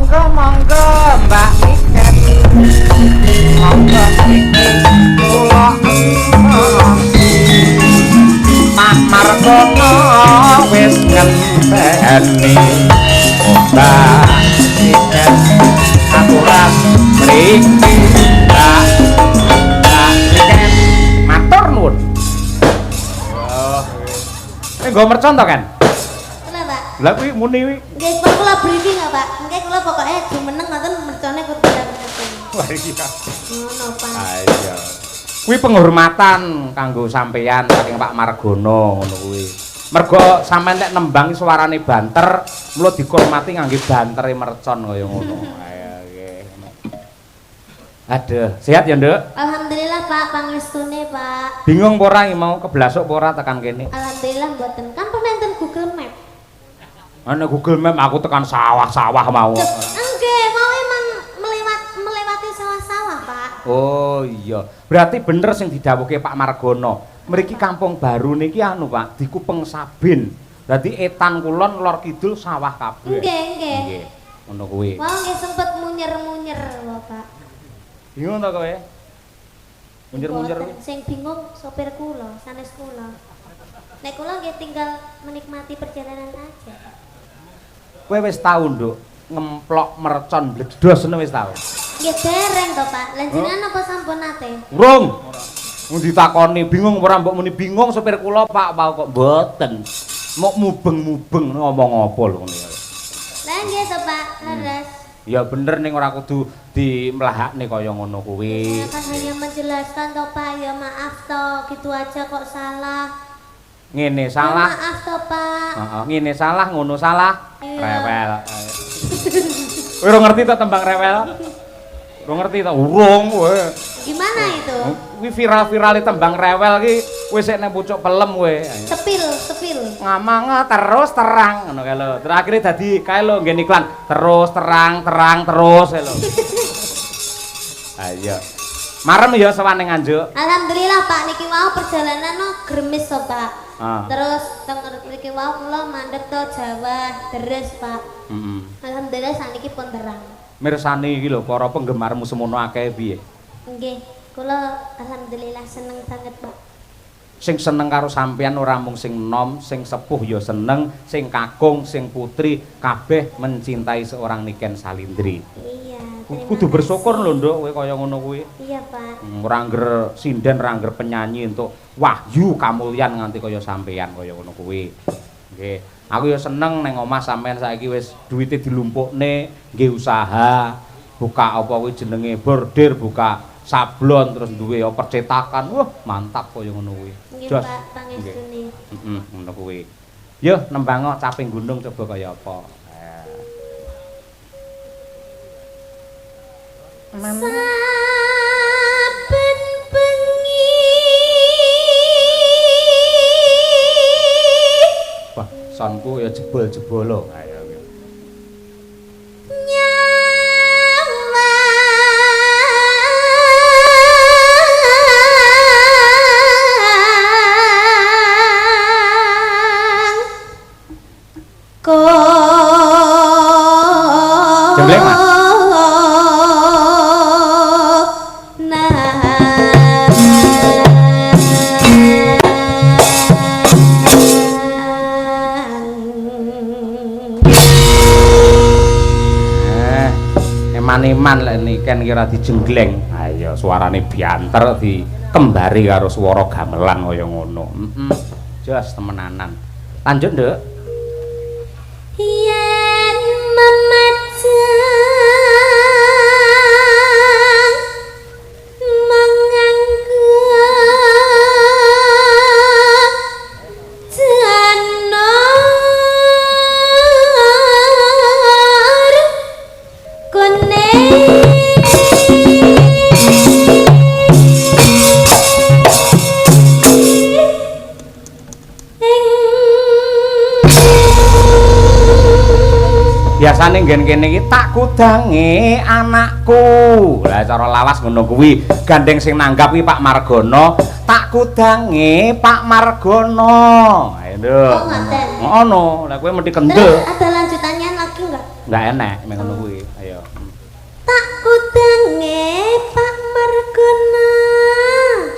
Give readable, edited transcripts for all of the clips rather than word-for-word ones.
monggo Mbak Niken. Monggo iki kula Pak Margono wis ngenteni Mbak Niken aturan mriki Mbak Niken matur nuwun. Nggo mercon to kan? Lah kuwi muni kuwi. Nggih, kula briefing ya, Pak. Nggih, kula pokoke jumeneng ngoten mercone kudu ngoten. Wah iki ya. Ngono, Pak. Iya. Kuwi penghormatan kanggo sampeyan saking Pak Margono ngono kuwi. Mergo sampean nek nembang suarane banter, mula dihormati ngangge bantere mercon kaya ngono. Ayo nggih. Aduh, sehat ya, Nduk? Alhamdulillah, Pak, pangestune, Pak. Bingung apa ora mau keblasuk apa ora tekan kene? Alhamdulillah mboten. Kan pernah enten Google Map. Ana Google Map aku tekan sawah-sawah mau. Nggih, mau emang melewati sawah-sawah, Pak. Oh iya, berarti bener sing didhawuhke Pak Margono. Mriki kampung baru niki anu Pak, dikupeng Sabin. Dadi etan kulon lor kidul sawah kabeh. Nggih, nggih. Nggih. Ngono kuwi. Wah, nggih sempet munyer-munyer lho, Pak. Bingung to kowe? Munyer-munyer kuwi. Sing bingung sopir kula, sanes kula. Nek kula nggih tinggal menikmati perjalanan aja. Kowe wis tau, Nduk, ngemplok mercon bledhos ngono wis tau? Nggih dereng to, Pak. Lan jenengan apa sampun nate? Urung. Wong ditakoni bingung ora mbok muni bingung sopir kula, Pak, mau kok mboten. Mok mubeng-mubeng ngomong apa lho ngene. Lah nggih to, Pak. Leres. Ya bener ning ora kudu dimlahakne kaya ngono kuwi. Saya kan hanya menjelaskan to, Pak. Ya maaf to, gitu aja kok salah. Ngene salah. Ya, maaf to, Pak. Heeh, ngene salah, ngono salah. Iya. Rewel. Kowe ora ngerti to tembang rewel? Ora ngerti to? Urung kowe. Gimana itu? Kuwi viral-virale tembang rewel ki wis sik nang pucuk pelem kowe. Sepil, sepil. Ngomong terus terang ngono kae lho. Terus akhire dadi kae lho nggen iklan. Terus terang terus kae lho. Ayo. Marem ya sawane Nganjuk. Alhamdulillah, Pak, niki mau perjalanan no gremis to, Pak. Ah. Terus teng mriki wau kula mandeg to Jawa, deres, Pak. Heeh. Alhamdulillah saniki pun terang. Mirsani iki lho para penggemarmu semono akeh piye? Nggih, kula alhamdulillah seneng banget, Pak. Sing seneng karo sampeyan ora mung sing enom, sing sepuh ya seneng, sing kakung, sing putri kabeh mencintai seorang Niken Salindri. Iya, Kudu bersyukur lho, Nduk, kowe kaya ngono kuwi. Iya, Pak. Ora ngger sinden, ora ngger penyanyi untuk wahyu kamulyan nganti kaya sampeyan kaya ngono kuwi. Nggih. Aku ya seneng ning omah sampeyan saiki wis duwite dilumpukne, nggih usaha, buka apa kuwi jenenge bordir, buka sablon terus duwe percetakan. Wah, mantap kaya ngono kuwi. Nggih, Jos. Pak, pangestune. Heeh, ngono kuwi. Yo nembang caping gunung coba kaya apa. Saben bengi Wah, sonku ya jebol-jebol lho. Ayo. Jembleng, Mas. Eman-eman lek Niken kira dijenggleng. Ayo suarane bianter dikembari karo swara gamelan kaya ngono. Heeh. Jos temenanan. Lanjut, Nduk. Yen memajang menganggo janur kuning Biasane nggen kene iki tak kudange anakku. Lah cara lawas ngono kuwi. Gandeng sing nanggap iki Pak Margono, tak kudange Pak Margono. Ayo, Nduk. Oh, ngoten. Ngono. Lah kowe mesti kendel. Terus ada lanjutannya lagi enggak? Enggak enek mek ngono kuwi. Ayo. Tak kudange Pak Margono.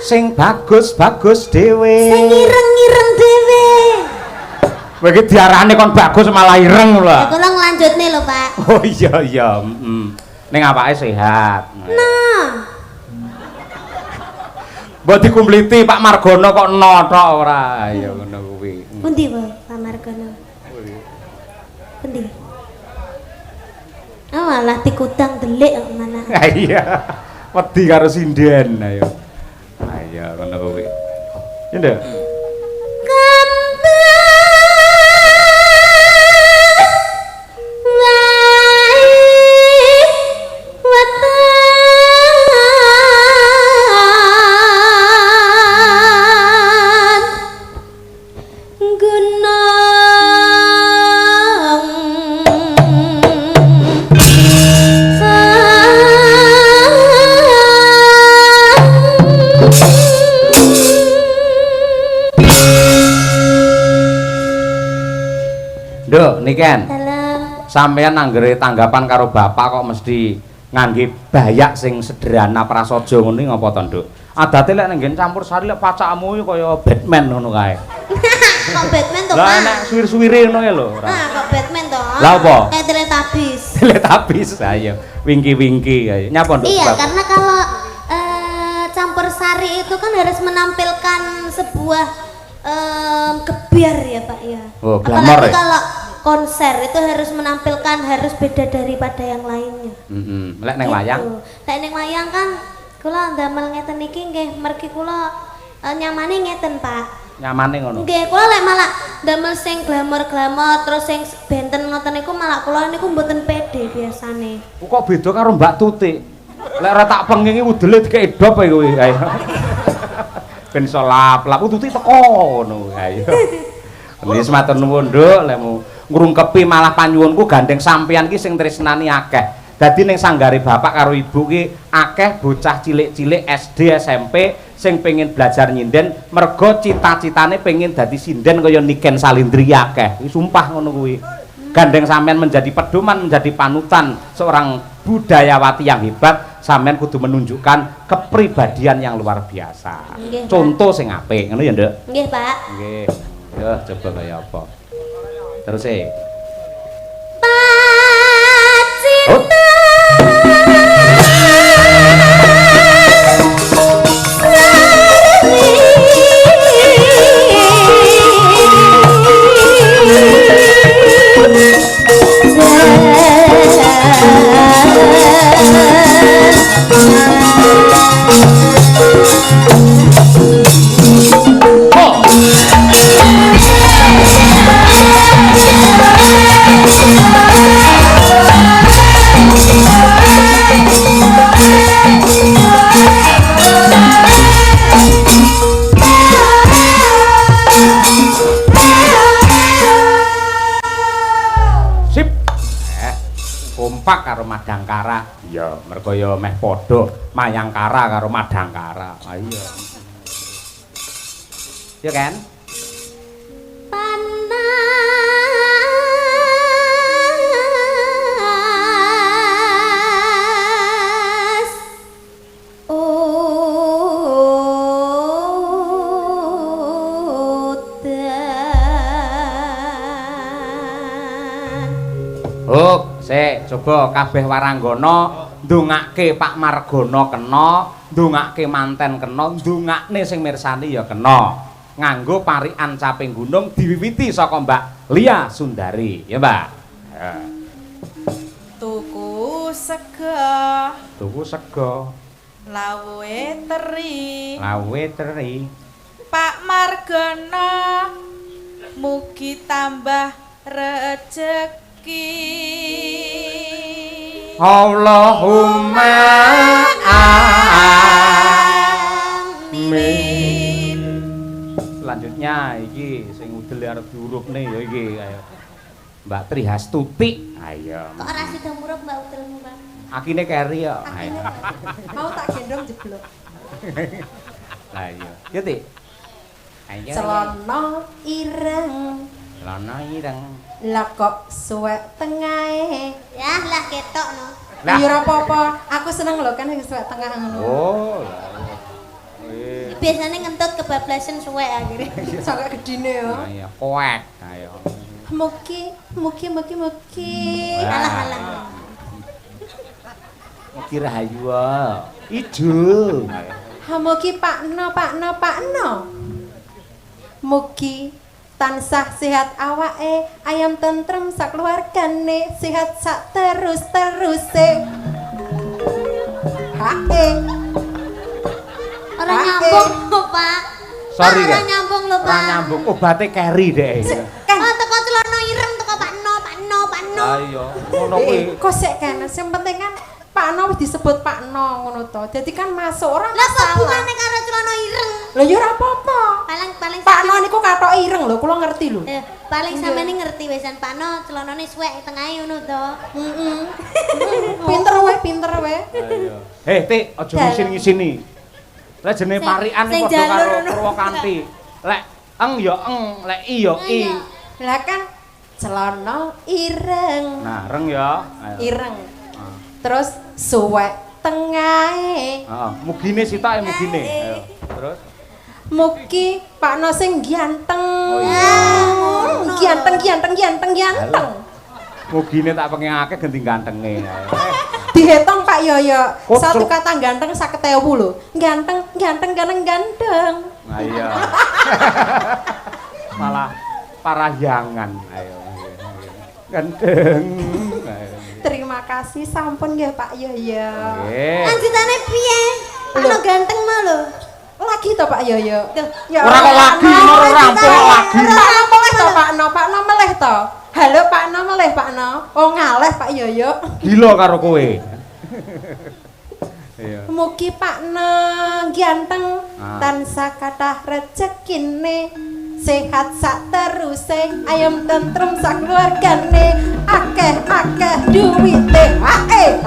Sing bagus-bagus dhewe. Sing ireng-ireng dhewe. Kowe iki diarani kon bagus malah ireng lho. Ya kula nglanjutne lho, Pak. Oh iya iya, Ning awake sehat. Nah. Mbok dikumpliti Pak Margono kok no tok ora. Ya ngono kuwi. Pundi wae Pak Margono? Pundi? Oh, malah dikutang delik kok mana. Iya. Wedi karo sinden ayo. Ayo ngono kuwi. Ya ndak? Nduk, niken. Halo. Sampeyan anggere tanggapan karo bapak kok mesti ngangge bayak sing sederhana prasaja ngono iki ngapa to, Nduk? Adate lek nenggen campur sari lek pacakmu kaya Batman ngono kae. Kok Batman to, Pak? Lah nek suwir-suwire ngono ya lho. Nah, kok Batman to? Lah apa? Kayak Teletubbies. Teletubbies ayo. Wingki-wingki ayo. Nyapa, Nduk? Iya, karena kalau campur sari itu kan harus menampilkan sebuah gebiar ya, Pak ya. Oh, glamor apalagi ya? kalau konser itu harus menampilkan harus beda daripada yang lainnya. Lek ning wayang. Lek ning wayang kan kula ndamel ngeten iki nggih mergi kula nyamane ngeten, Pak. Nyamane ngono. Nggih, kula lek malah ndamel sing glamor-glamor terus sing benten ngoten niku malah kula niku mboten pede biasane. Kok beda karo Mbak Tutik? Lek ora tak pengingi udele dikek edop ae kowe. Ayo. Ben iso lap-lap Tutik teko ngono. Ayo. Wis matur nuwun, Nduk, lekmu ngrungkepi malah panyuwunku gandeng sampeyan ki sing tresnani akeh. Dadi ning sanggare bapak karo ibu ki akeh bocah cilik-cilik SD, SMP sing pengen belajar nyinden mergo cita-citane pengen dadi sinden kaya Niken Salindri akeh. Sumpah ngono kuwi. Gandeng sampean menjadi pedoman, menjadi panutan seorang budayawati yang hebat, sampean kudu menunjukkan kepribadian yang luar biasa. Nggih, Contoh sing apik, ngono ya, Nduk? Nggih, Pak. Nggih. Yo coba kaya apa. Terus e. Oh. Kompak karo Madangkara. Iya, mergo ya meh padha Mayangkara karo Madangkara. Ah iya. Ya kan? Panas. Oh, coba kabeh waranggana ndongake Pak Margono kena, ndongake manten kena, ndongakne sing mirsani ya kena. Nganggo parikan caping gunung diwiwiti saka Mbak Lia Sundari, ya, Mbak. Ya. Tuku sego. Tuku sego. Lawuhe teri. Lawuhe teri. Pak Margono mugi tambah rejeki. Allahumma amin. Selanjutnya iki sing udele arep diurupne ya iki ayo. Mbak Trihastuti. Ayo. Kok ora sida murup Mbak Utelmu, Mbak? Akine keri ya. Ayo. Mau tak gendong jeblok. Lah iya. Ya, Tik. Ayo. Celana ireng. Celana ireng. Lah kok suwek tengahe ketok no. Lah. Ya ora apa-apa, aku seneng lho kan wis suwek tengah ngono. Oh, Biasanya ngentut kebablasan suwek akhirnya. Sangat gedine yo. nah iya, koek. Ayo. Mugi. Alah alah. Mugi rahayu. Ijo. Mugi Pakno. Mugi tansah sehat awake, ayam tentrem sakeluargane, sehat sak terus-teruse. Hae. Orang nyambung lho, Pak. Sorry, Orang Kak. nyambung lho, Pak. Ora nyambung obate keri deh. Kan Oh, teko celana ireng teko Pak No. Ayo, ngono kuwi. kok sik kan, sing penting kan Pak No wis disebut Pak No ngono to. Dadi kan masuk ora Lah kok masalah. hubungane karo celana ireng? Lah ya ora apa-apa. Paling Pak No niku katok ireng lho, kula ngerti lho. paling sampeyan ngerti wisan Pak No, celanane suwek tengahe ngono to. Heeh. Pinter wae. Ayo. Tik, aja ngisin-ngisini. Lek jenenge parikan sing iki padha karo jalur. Purwakanthi. Lek eng ya eng, lek i ya i. Lah kan celana ireng. Nah, reng ya. Ayo. Ireng. Ah. Terus suwek tengahe. Heeh, mugine sitoke mugine. Ayo. Terus Mugi Pak No sing ganteng. Oh iya. Ganteng. mugine tak pengen akeh ganti gantenge. Ayo. Dihitung Pak Yoyo. Oh, Satu kata ganteng 50.000 lho. Ganteng. Nah, iya. Malah parahyangan. Ayo. Ganteng. Ayo. Terima kasih sampun nggih Pak Yoyo. Nggih. Lanjutane piye? Pak No ganteng mah lho. Lagi to Pak Yoyo. Ya Ora kok lagi, ora rampung lagi. Rampung wis to Pak No. Pak No meleh to. Halo Pak No meleh Pak No. Oh ngaleh Pak Yoyo. Gila karo kowe. Iya. Mugi Pak No ganteng Ah. tansah kathah rezekine. Sehat sak teruse, ayam tentrem sak keluargane, akeh duwite. Hae.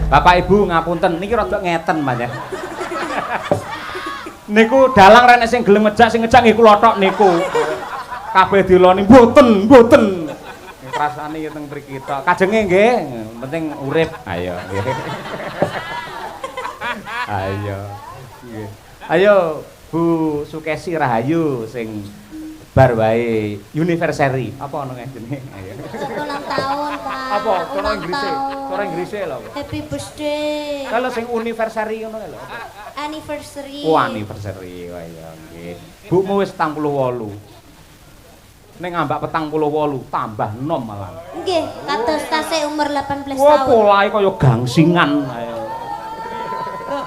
Bapak Ibu ngapunten niki rada ngeten Mas ya. Niku dalang rene sing gelem ngejak sing ngejak nggih kula tok niku. Kabeh diloni mboten. Rasane ya teng mriki tok. Kajenge nggih, penting urip. Ayo nggih. Ayo. Nggih. Ayo Bu Sukesi Rahayu sing bar wae anniversary. Apa ono jenenge? Ayo. Ulang tahun, Pak. Apa? Cara Ulang Inggrise. tahun. Cara Inggrise lho. Happy birthday. Kalau sing anniversary ngono lho. Anniversary. Oh, anniversary. Wah ya nggih. Bukmu wis 48. Ning ambak 48 tambah nom malah. Nggih, kados tasih umur 18 Wah, tahun. polahe kaya gangsingan. Ayo. Oh,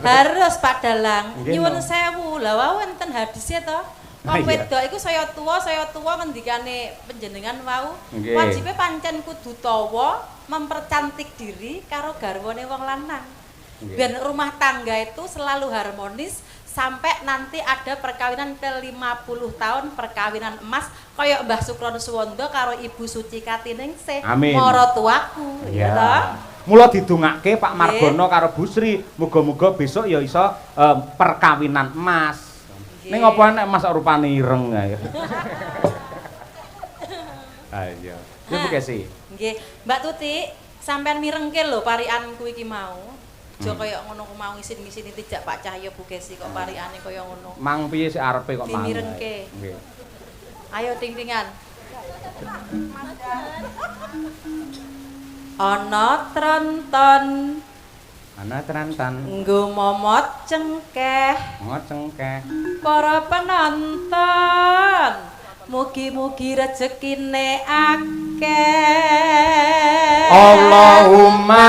harus Pak Dalang. Nggih, Nyuwun no. sewu. Lah wau wonten hadise to. Ah, Wong iya. wedok iku saya tuwa ngendikane panjenengan wau. Nggih. Wajibe pancen kudu tawa, mempercantik diri karo garwane wong lanang. Nggih. Biar rumah tangga itu selalu harmonis sampai nanti ada perkawinan ke 50 tahun perkawinan emas kaya Mbah Sukrono Suwondo karo Ibu Suci Katiningsih Amin. maratuaku ya toh. Ya. Mula didongake Pak Margono karo Bu Sri, muga-muga besok ya iso perkawinan emas. Nggih. Ning apa nek emas rupane ireng ayo. Ayo. Ya Bu Kesi. Nggih, Mbak Tuti, sampean mirengke lho parikanku iki mau. Aja kaya ngono ku mau ngisin-ngisini tidak Pak Cahyo Bu Gesi kok parikane kaya ngono. Mang piye sik arepe kok mang. Dimirengke. Nggih. Ayo ting-tingan. Ana tronton Ana trantan, nggo momot cengkeh ngocengkeh. para penonton. Mugi-mugi rezekine akeh. Allahumma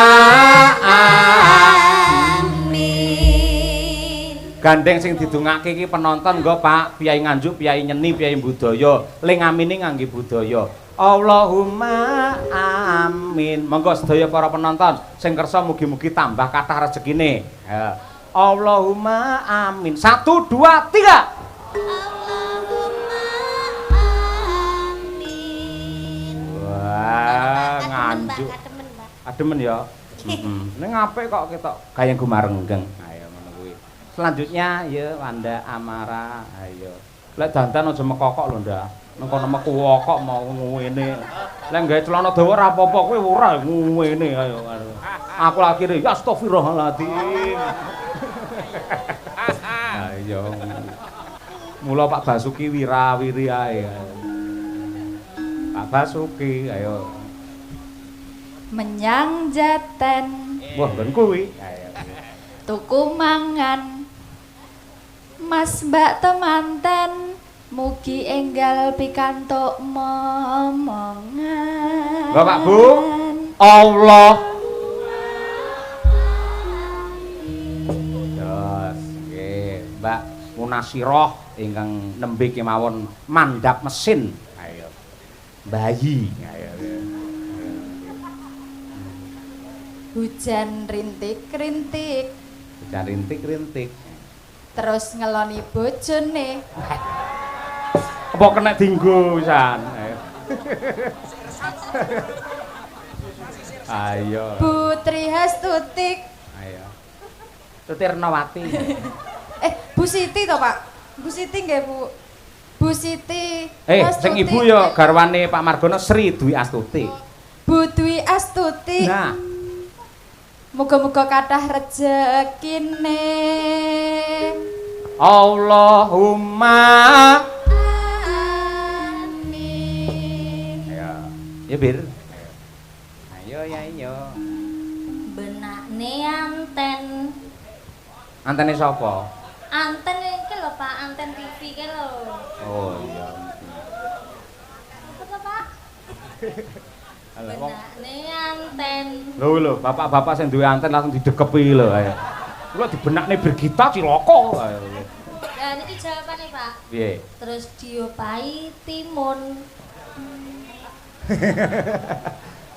Amin. Gandeng sing didongake iki penonton nggo Pak Piyai Nganjuk, Piyai Nyeni, Piyai Budaya. Ling amine ngangge budaya. Allahumma amin. Monggo sedaya para penonton sing kersa mugi-mugi tambah kathah rezekine. Ya. Allahumma amin. 1 2 3. Allahumma amin. Wah, Kademen, Nganjuk. Mbak, kademen, Mbak. Ademen ya. Heeh. Ning apik kok ketok gaya gumarenggeng. Ayo ngono kuwi. Selanjutnya ya Wanda Amara. Ayo. Lek dandan aja mekokok lho, Ndak. Nang kono meku kok mau ngene. Lek gawe celana dawa ora apa-apa kowe ora ngene ayo. Aku lagi re astagfirullahaladzim. Ayo. Mula Pak Basuki wirawiri ae. Pak Basuki ayo. Menyang Jaten. Wah, ben kuwi. Ayo. Tuku mangan. Mas Mbak temanten mugi enggal pikantuk momongan. Bapak Bu, Allah. Terus, nggih, Mbak Munasiroh ingkang nembe kemawon mandhap mesin. Ayo. Bayi. Ayo. Hujan rintik-rintik. Hujan rintik-rintik. Terus ngeloni bojone. Apa kena dinggo pisan? Ayo. Putri Hastutik. Ayo. Tuti Renawati. Bu Siti to, Pak? Bu Siti nggih, Bu. Bu Siti. Sing ibu ya garwane Pak Margono Sri Dwi Astuti. Bu Dwi Astuti. Nah, muga-muga kathah rejekine. Allahumma amin. ayo. Ya Bir. Ayo ya ayo. Benakne anten. Antene sapa? Anten iki lho Pak, anten TV iki lho. Oh iya. Apa Pak? Alah wong. Benakne anten. Lho, bapak-bapak sing duwe anten langsung didekepi lho ayo. Kula dibenakne Birgita Ciloko. Ayo. Lah niki jawabane Pak. Piye? Terus diopahi timun.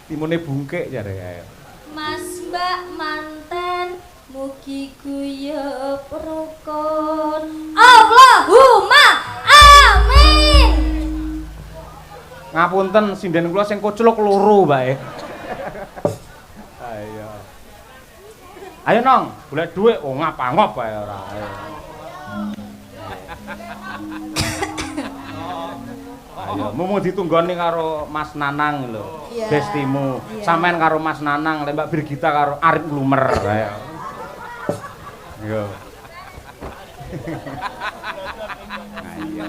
Timune bungkek jare ayo. Mas Mbak manten mugi guyub rukun. Allahumma amin. Ngapunten sinden kula sing kucluk loro bae. Ayo. Ayo Nong, golek dhuwit oh ngapa-ngop bae ora. Ayo. Ayo, mumu ditunggoni karo Mas Nanang lho. Iya. Bestimu. Iya. Sampean karo Mas Nanang, lek Mbak Birgita karo Arif Lumer. Ayo. Yo. Ayo.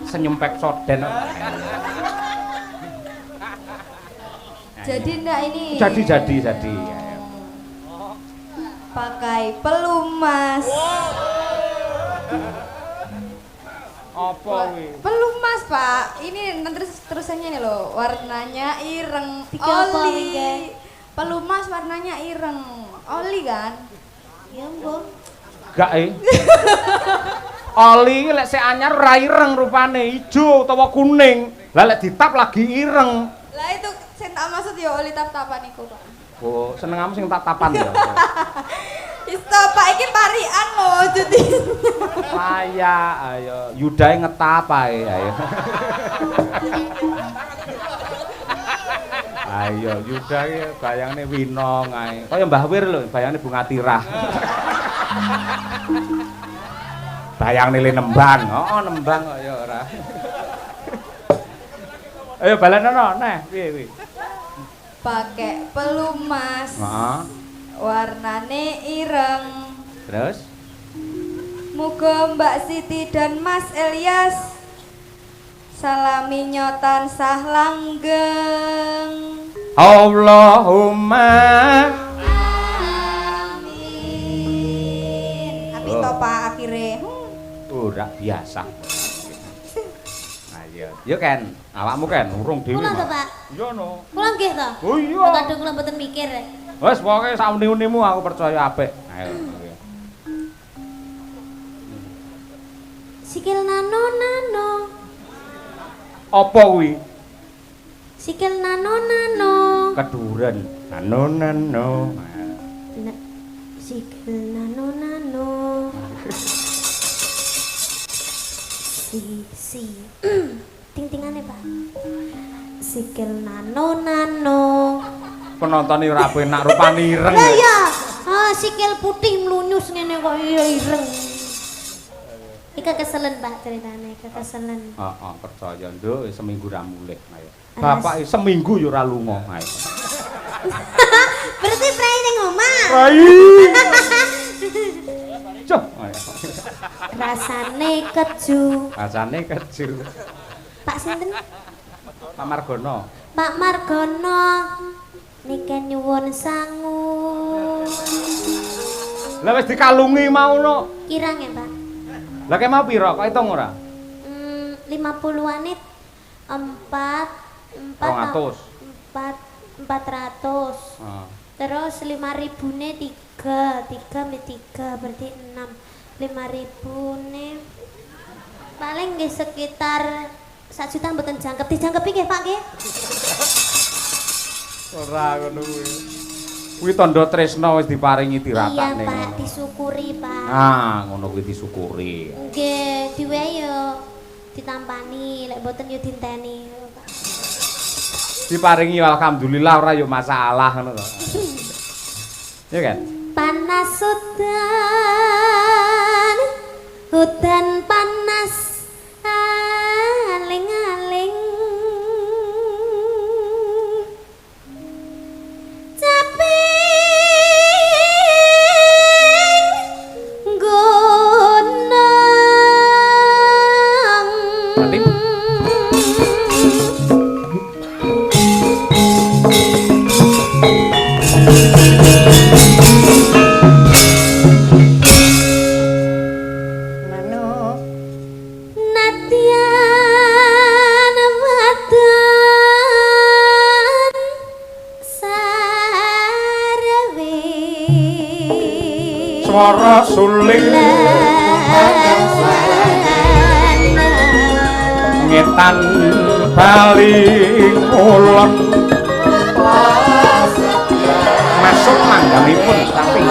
Senyum pek soden. Jadi ndak ini? Jadi. Ayo. Pakai pelumas. Apa kuwi? Pelumas, Pak. Ini terusannya nih loh. Warnanya ireng. Tiga apa, Oli. Wingge? Pelumas warnanya ireng. Oli kan? Ya mbok. Gak Oli lek sik anyar ora ireng rupane, ijo utawa kuning. Lah lek ditap lagi ireng. Lah itu sing tak maksud ya oli tap-tapan iku, Pak. Oh, senengamu sing tak tapan ya. Isto, Pak, iki parian loh jadi. Saya ayo Yudae ngetap ae ayo. Ayo Yudae bayangne Winong ae. Kaya Mbah Wir lho, bayangne Bunga Tirah. Bayangne le nembang. Oh, nembang kok ya ora. Ayo balanono neh piye. Pakai pelumas. Heeh. Warnane ireng. Terus Muga Mbak Siti dan Mas Elias salami nyotan sah langgeng. Allahumma amin. Api to Pak akhire. ora biasa. Ayo. Yo Ken, awakmu Ken urung dhewe. Kula to Pak. Yo no. Kula nggih to. Oh iya. Kadang kula mboten mikir. Wes pokoke sak uni-unimu aku percaya apik. Ayo. Sikil nano. Apa kuwi? Sikil nano. Keduren. Nano. Sikil nano. Si. Ting-tingane Pak. Sikil nano. Penonton ora penak rupane ireng. Lah iya. Sikil putih mlunyus ngene kok iya ireng. Iki kekeselen Pak ceritane, kekeselen. Heeh, percaya nduk seminggu ra mulih ayo. Bapak seminggu yo ora lunga ayo. Berarti prai ning omah. Rai. Cuk, ayo. Rasane keju. Rasane keju. Pak sinten? Pak Margono. Pak Margono. Niki nyuwun sangu. Lah wis dikalungi mau no. Kirang ya, Pak? Lah kek mau pira? Kok hitung ora? 50-an 400. Terus 5.000-ne 3 berarti 6. 5.000-ne paling nggih sekitar 1 juta mboten jangkep. Dijangkepi nggih, Pak nggih? Ora ngono kuwi. Kuwi tandha tresna wis diparingi tiratakne. Iya, Pak, disyukuri, Pak. Ah, ngono kuwi disyukuri. Nggih, diwehi yo ditampani, lek mboten yo dinteni, Pak. Diparingi alhamdulillah ora yo masalah ngono to. Ya kan? Panas hutan panas aling-aling caping gunung. Berarti Nadian wadan sarwe swara suling ngetan bali ulon masuk manggamipun tapi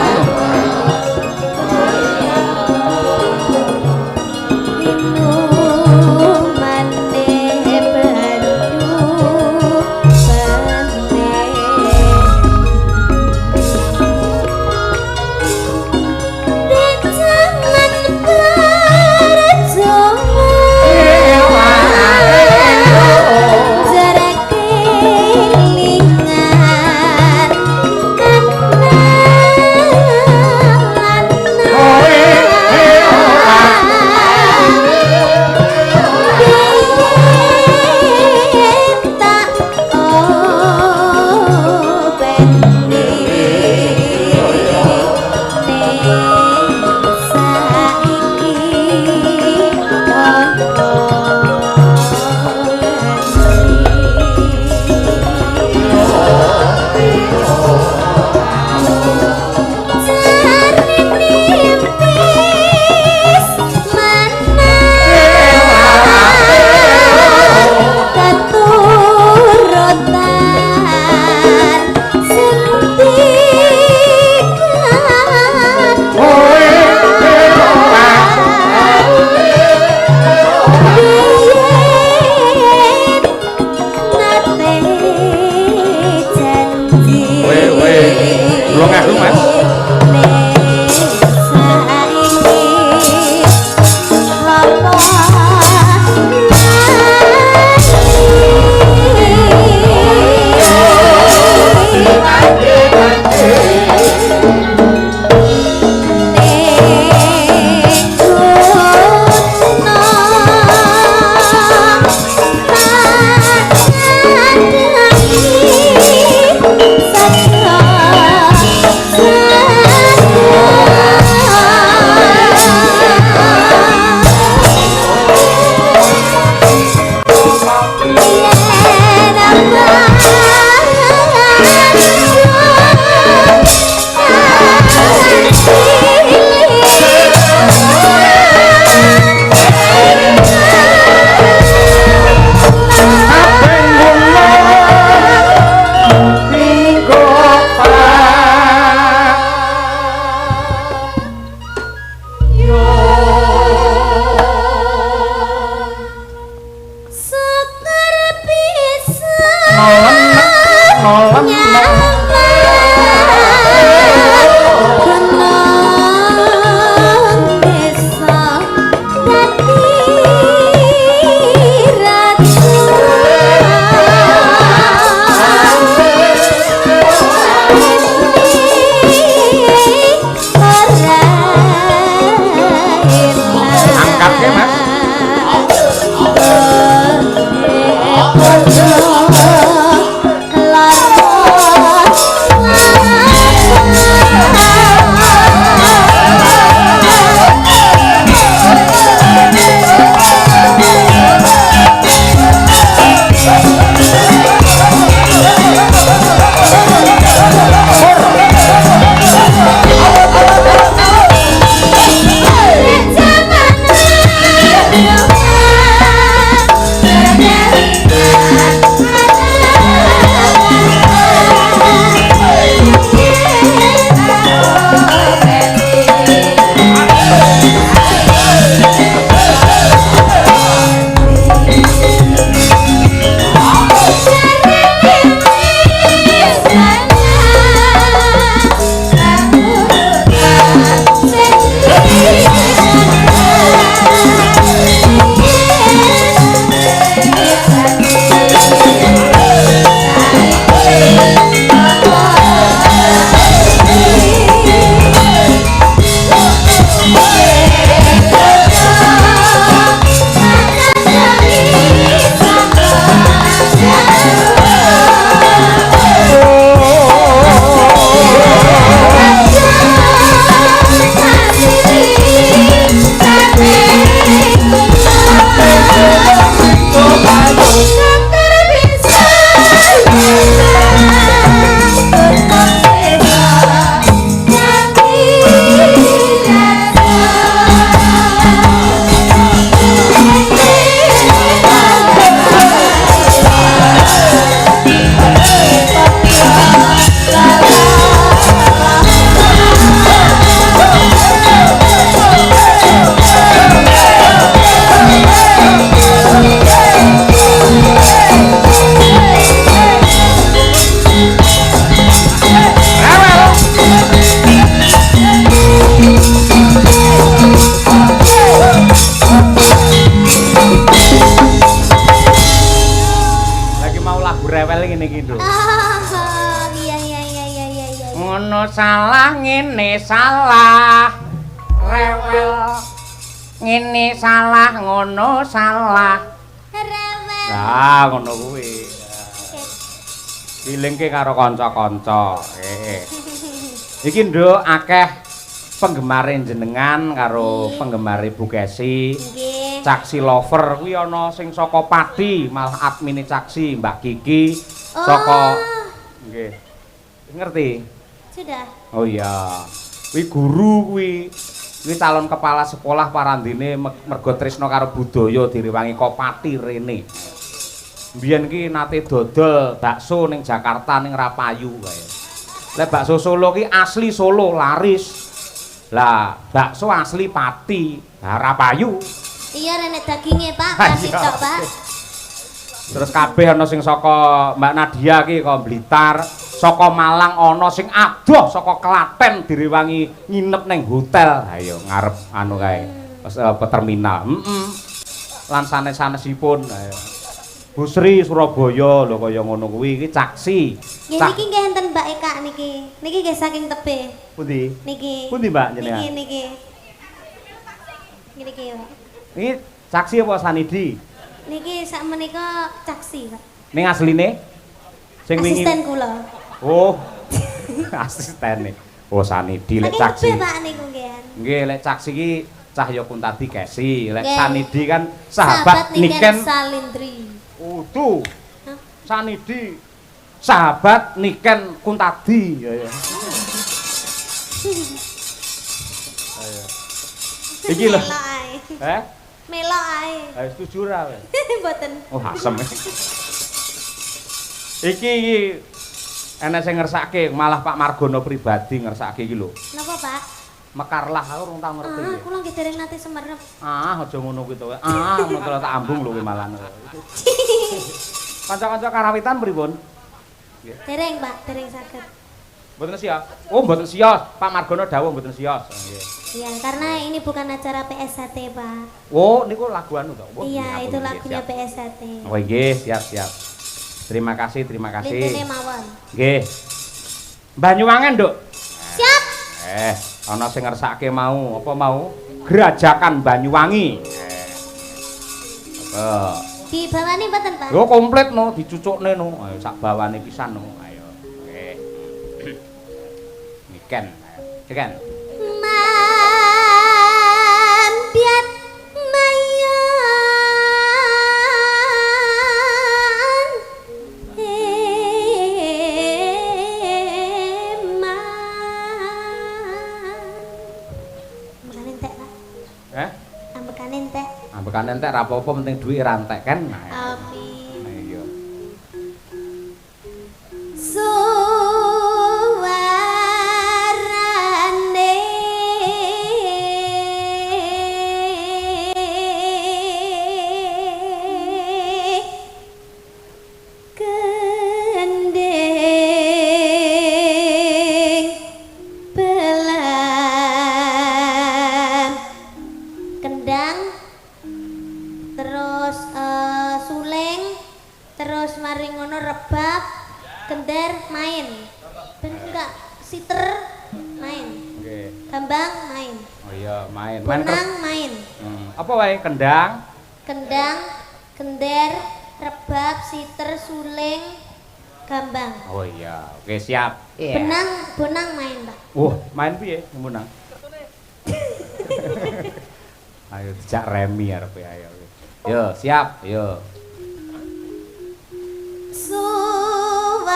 ngene iki, Nduk. Oh, iya. Ngono salah ngene salah. Rewel. Ngene salah ngono salah. Rewel. Lah ngono kuwi. Dilingke karo kanca-kanca. Iki Nduk akeh penggemare jenengan karo penggemare Bu Kesi. Nggih. Caksi lover kuwi ana sing saka Pati, malah admine Caksi Mbak Kiki saka nggih. Ngerti? Sudah. Oh iya. Kuwi guru kuwi. Kuwi calon kepala sekolah parandene mergo tresna karo budaya direwangi Kopati rene. Mbiyen ki nate dodol bakso ning Jakarta ning Rapayu kae. Lek bakso Solo ki asli Solo laris. Lah, bakso asli Pati, Rapayu. Iya renek dagingnya Pak, kasih tok Pak. Terus kabeh ana sing saka Mbak Nadia ki kok Blitar, saka Malang ana sing adoh saka Klaten direwangi nginep ning hotel. Ayo ngarep anu kae. Terminal. Lan sanes-sanesipun ayo. Bu Sri Surabaya lho kaya ngono kuwi iki Caksi. Nggih niki nggih enten Mbak Eka niki. Niki nggih saking tebe. Pundi? Niki. Pundi Mbak jenengan? Niki. Niki ya. Iki Caksi apa Sanidi? Niki sak menika Caksi, Pak. Ning asline sing wingi. Asisten kula. Oh. Asistene. Oh Sanidi lek Caksi. Saking tebe Pak niku nggih. Nggih lek Caksi iki Cahya Kuntadi Kesi, lek Nggih. Sanidi kan sahabat Niken Salindri. Utuh. Sanidi sahabat Niken Kuntadi ya ya. Ayo. Iki lho. Melok ae. Melok ae. Ayo setuju ra kowe? Mboten. Oh asem. Iki ana sing ngersake malah Pak Margono pribadi ngersake iki lho. Napa, Pak? Mekarlah aku urung tau ngerti. Kula nggih dereng nate semerep. Aja ngono kuwi to. Ngono tak ambung lho kuwi malah. Kanca-kanca karawitan pripun? Dereng, Pak, dereng saged. Mboten sios. Oh, mboten sios. Pak Margono dawuh mboten sios. Nggih. Iya, karena ini bukan acara PSHT, Pak. Oh, niku lagu anu to. Iya, itu lagunya PSHT. Oh, nggih, siap. Terima kasih. Lintune mawon. Nggih. Banyuwangen, Nduk. Siap. Ana sing ngersake mau, apa mau? Gerajakan Banyuwangi. Di bawani mboten, Pak? Yo komplit no, dicucukne no. Ayo sak bawane pisan no. Ayo. Nggih. Niken. Niken. Mambiat mayan Ambekan entek, Pak. Ambekan entek. Ambekan entek ra apa-apa penting duit ra entek kan. Amin. Iya. Suarane gending belan kendang terus suling terus mari ngono rebab gender main ben enggak siter main Nggih. gambang main Oh iya, main. benang main Apa wae kendang? kendang gender rebab siter suling gambang Oh iya. Oke, siap. bonang main Pak. Main piye menang? Ayo dijak remi arepe ayo. Yo, siap. Yo. Suarane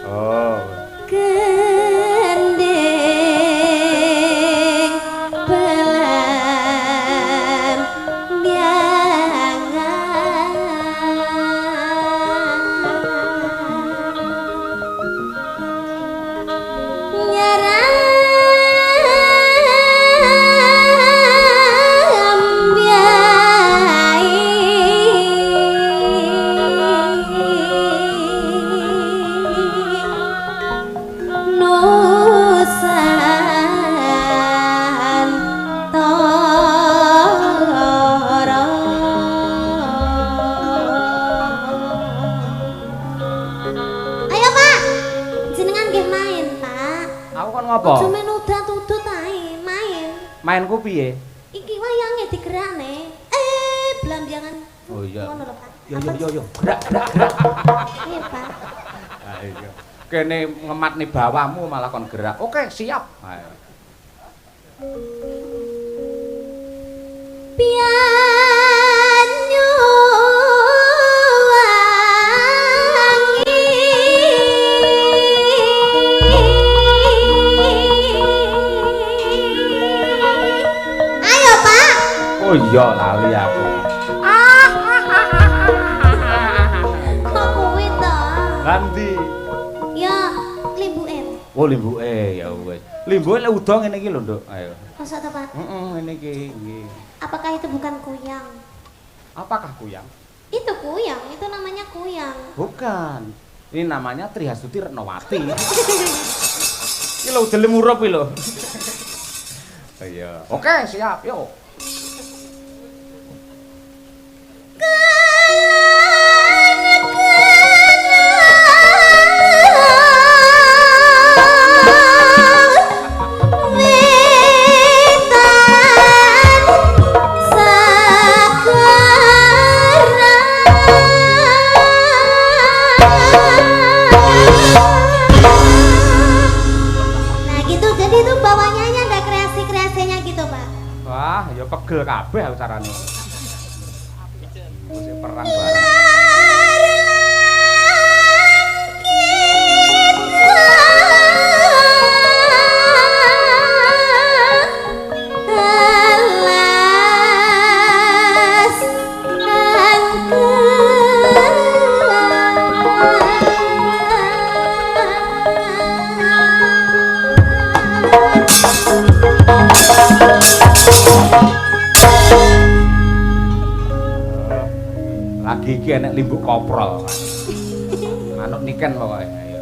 Oh. gending belan biangan Mainku piye? Iki wayange digerakne. Blambiangan. Oh iya. Ngono lho, Pak. Yo. Gerak. Iya, Pak. Ayo. Kene ngemat nih bawamu malah kon gerak. Oke, siap. Ayo. Pianyu wangi. Ayo, Pak. Oh iya, lali aku. Kok kuwi to? Ganti. Ya, limbuke. Oh, limbuke ya wis. Limbuke lek udo ngene iki lho, Nduk. Ayo. Masa to, Pak? Ngene iki nggih. Apakah itu bukan kuyang? Apakah kuyang? Itu kuyang, itu namanya kuyang. Bukan. Ini namanya Trihasuti Retnowati. Iki lho udele murup iki lho. Iya. Oke, siap. Yuk. Ya pegel kabeh aku carane. Musik perang bareng. Lagi iki enek limbuk koprol. Manuk niken pokoke. Ayo.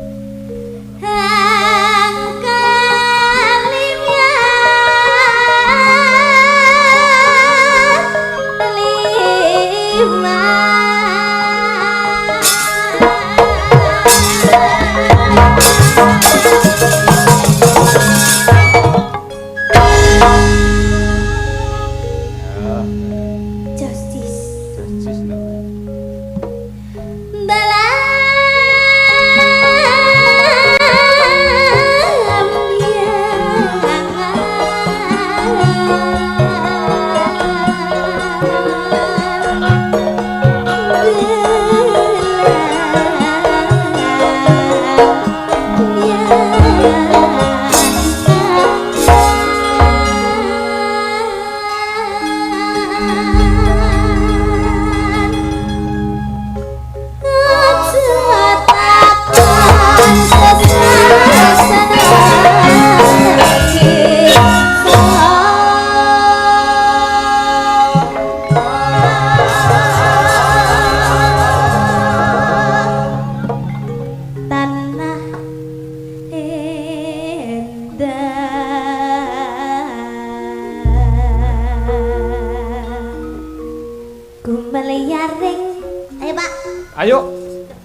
Ayo.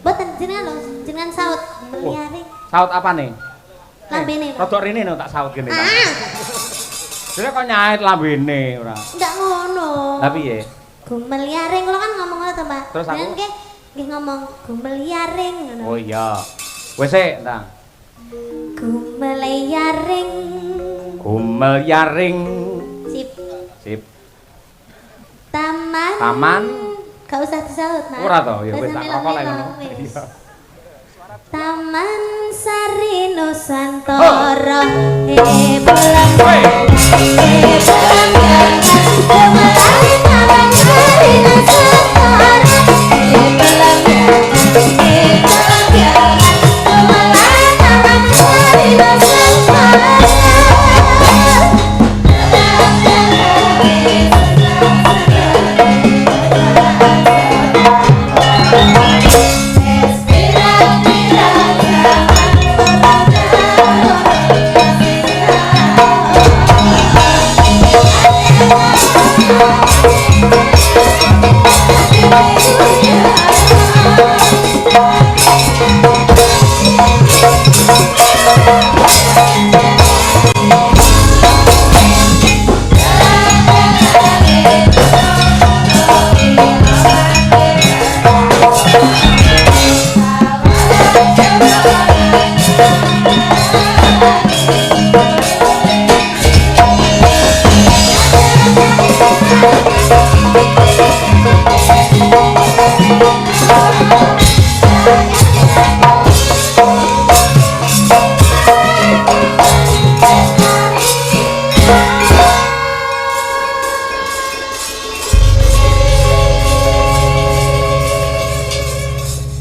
Boten jenengan lho, jenengan saut meliare. Saut apa nih? Lambene. Rodok rene no tak saut kene. Dene kok nyait lambene ora. Ndak ngono. Lah piye? Gumel yaring kula kan ngomong ngono to, Mbak. Terus aku? Nggih ngomong gumel yaring ngono. Oh iya. Wis sik, Ndang. Gumel yaring. Gumel yaring. Sip. Sip. Taman. Taman. Gak usah disaut, Mas. Ora to, ya wis tak rokok lek ngono. Iya. Taman Sari Nusantara. Pulang. Pulang. Taman Sari Nusantara.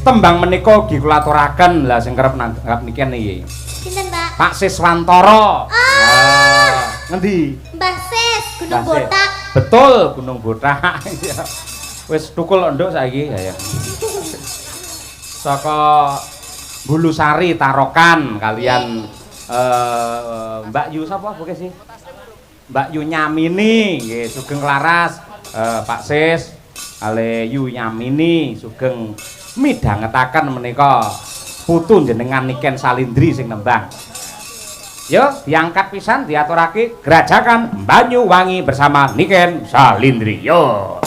Tembang menika ugi kula aturaken lah sing kerep nanggap niki niki. Pinten, Mbak? Pak Siswantoro. Ngendi? Mbah Sis, Gunung Mbah Sis. Botak. Betul, Gunung Botak. Wis tukul nduk saiki ya. Saka Bulusari Tarokan kalian Mbak Yu sapa buke sih? Mbak Yu Nyamini nggih sugeng laras Pak Sis kali Yu Nyamini sugeng midhangetaken menika putu jenengan Niken Salindri sing nembang. Yo diangkat pisan diaturake Gerajakan Banyuwangi bersama Niken Salindri. Yo.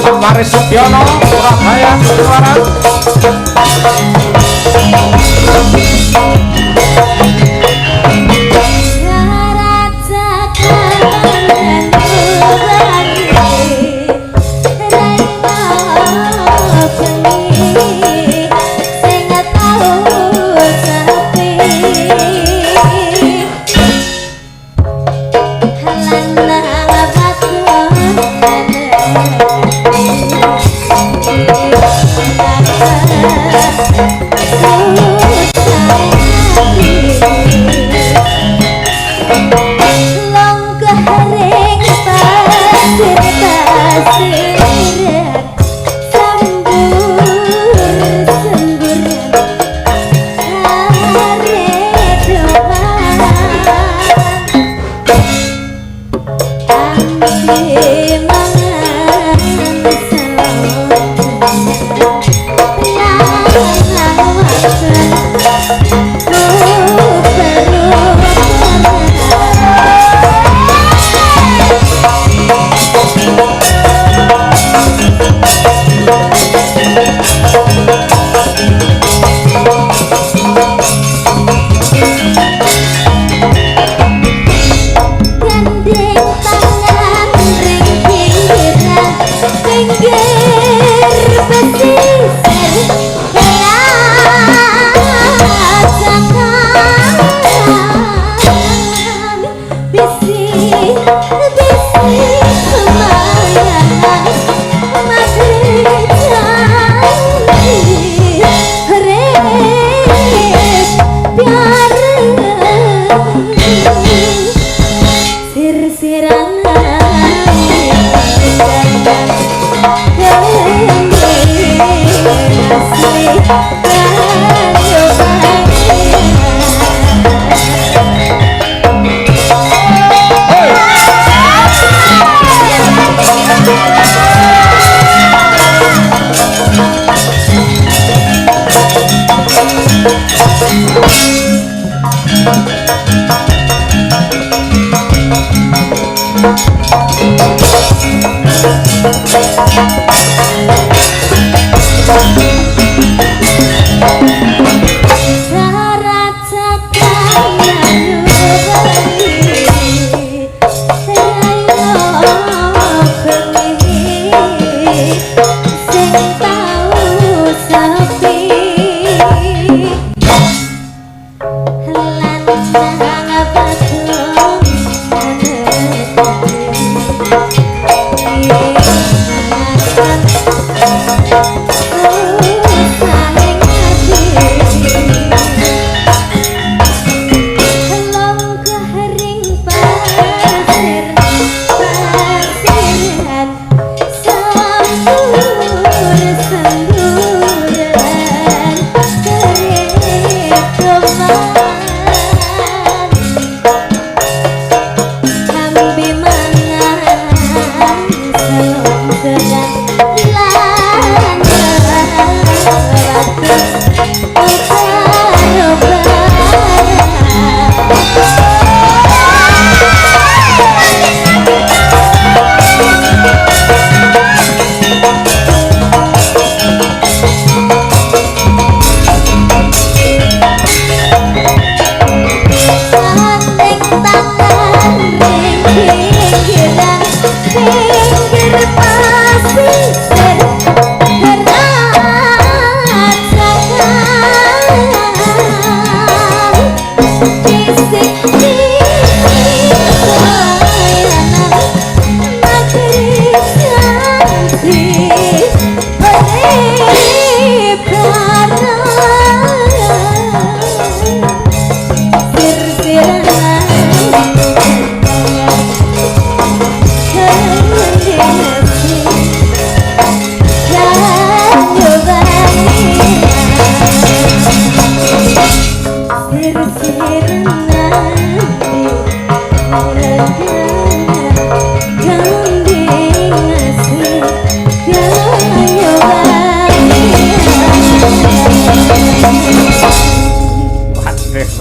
Pak Waris Sudiono, Surabaya, Suara.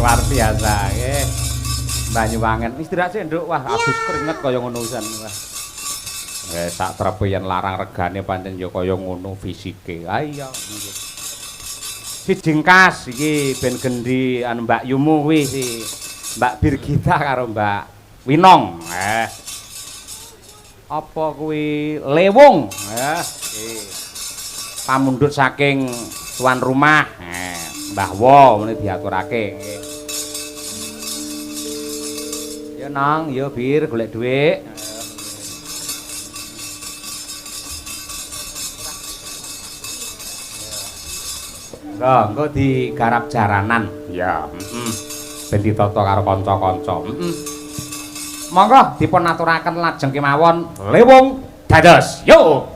Luar biasa nggih. Banyuwangen istirahat sih nduk. Wah, abis keringet kaya ngono pisan. Wah. Sak trepe yen larang regane pancen ya kaya ngono fisike. Ha iya. Si jingkas iki ben gendi anu Mbak Yumu kuwi si Mbak Birgita karo Mbak Winong. Apa kuwi lewung? Pamundhut saking tuan rumah. Mbah Wo meneh diaturake nggih. Ya Nang, ya Bir golek dhuwit. Lah, engko digarap jaranan. Ya, ben ditata karo kanca-kanca. Monggo dipun aturaken lajeng kemawon lewung dados. Yo.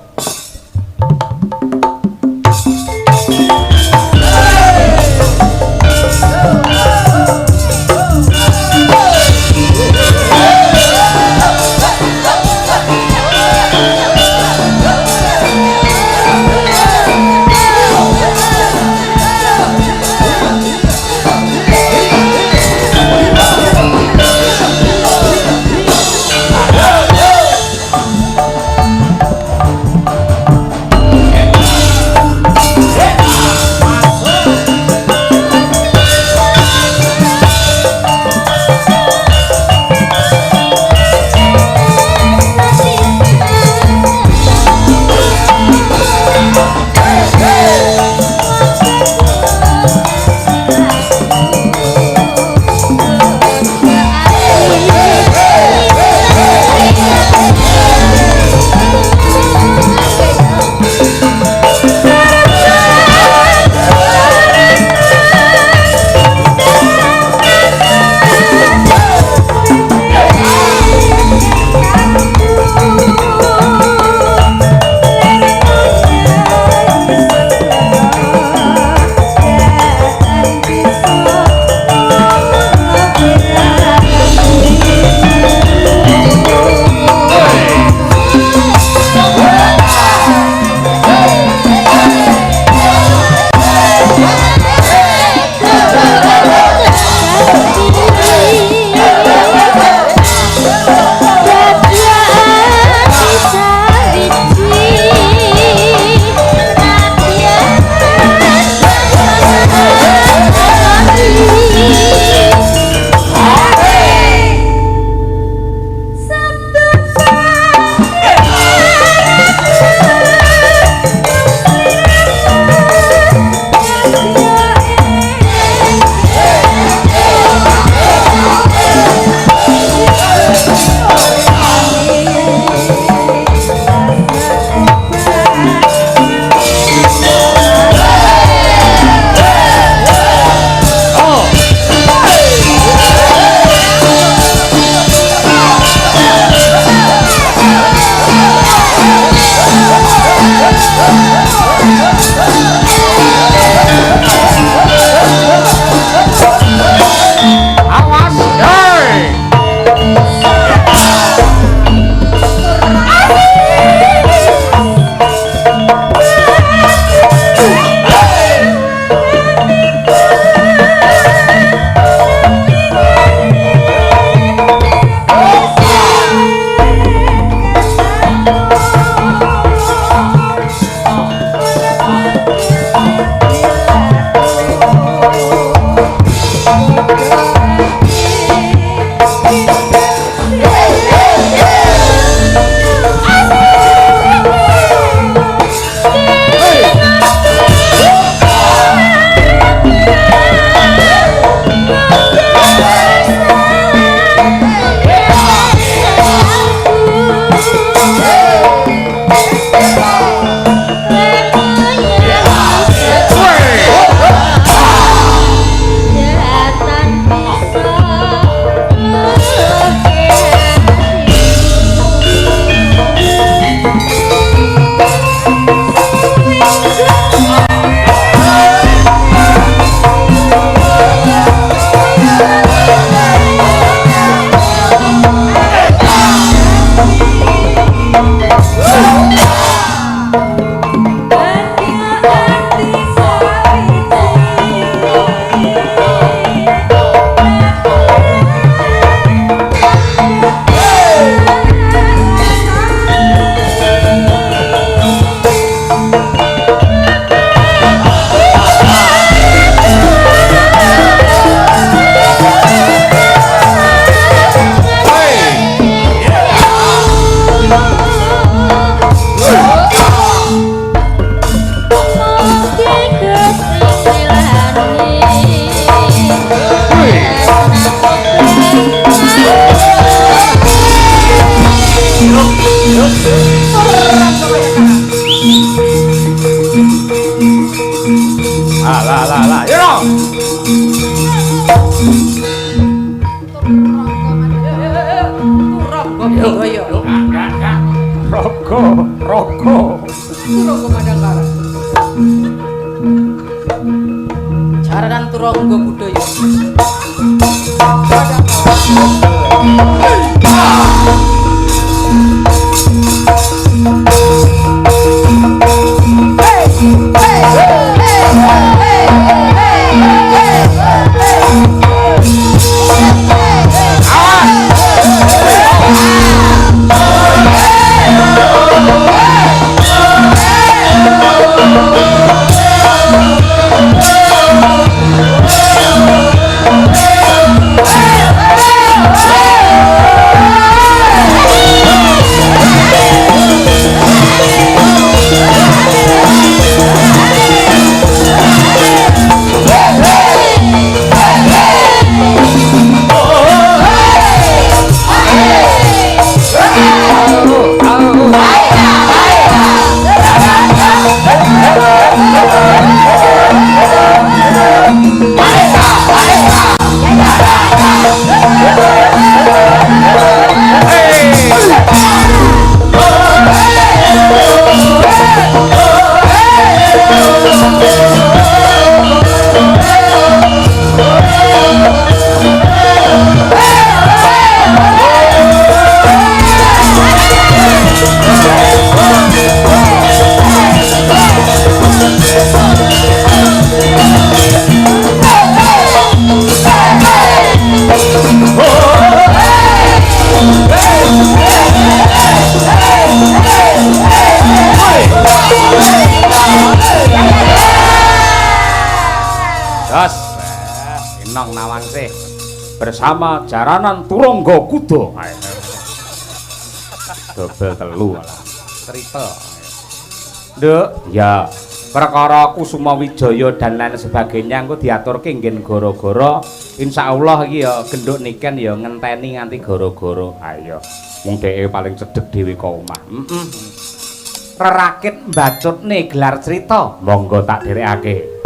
Budaya. Enggak. Rogo. Turangga Madangkara. Jaranan Turangga Budaya. Inong Nawangsih bersama Jaranan Turangga Kuda. Dobel telu lah. Cerita. Nduk, ya perkara Kusuma Wijaya dan lain sebagainya engko diaturke nggen gara-gara insyaallah iki ya genduk niken ya ngenteni nganti gara-gara. Ayo, wong dheke paling cedhek dhewe ka omah. Rerakit mbacutne gelar cerita, monggo tak dherekake.